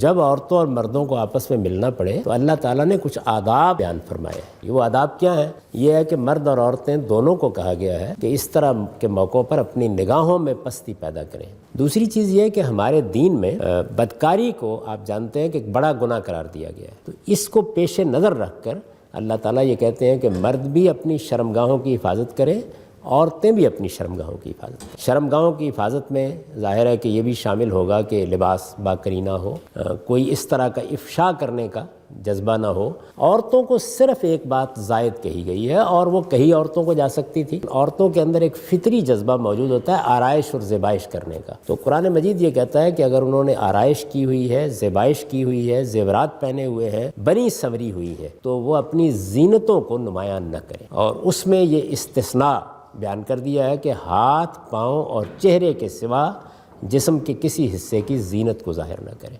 जब औरतों और मर्दों को आपस में मिलना पड़े तो अल्लाह ताला ने कुछ आदाब बयान फरमाए। ये वो आदाब क्या है? ये है कि मर्द और औरतें दोनों को कहा गया है कि इस तरह के मौक़ों पर अपनी निगाहों में पस्ती पैदा करें। दूसरी चीज़ ये है कि हमारे दीन में बदकारी को आप जानते हैं कि एक बड़ा गुनाह करार दिया गया है। तो इसको पेश नज़र रख कर अल्लाह ताला ये कहते हैं कि मर्द भी अपनी शर्मगाहों की हिफाजत करें, औरतें भी अपनी शर्मगाहों की हिफाजत करें। शर्मगाहों की हिफाजत में ज़ाहिर है कि ये भी शामिल होगा कि लिबास बाकरीना हो, कोई इस तरह का इफ़शा करने का जज्बा ना हो। औरतों को सिर्फ़ एक बात ज़ायद कही गई है और वो कहीं औरतों को जा सकती थी। औरतों के अंदर एक फ़ितरी जज्बा मौजूद होता है आराइश और ज़ेबाइश करने का। तो कुरान मजीद ये कहता है कि अगर उन्होंने आराइश की हुई है, ज़ेबाइश की हुई है, ज़ेवरात पहने हुए हैं, बनी संवरी हुई है, तो वो अपनी ज़ीनतों को नुमायां न करें। और उसमें ये इस्तिस्ना बयान कर दिया है कि हाथ, पाँव और चेहरे के सिवा जिस्म के किसी हिस्से की ज़ीनत को ज़ाहिर न करें।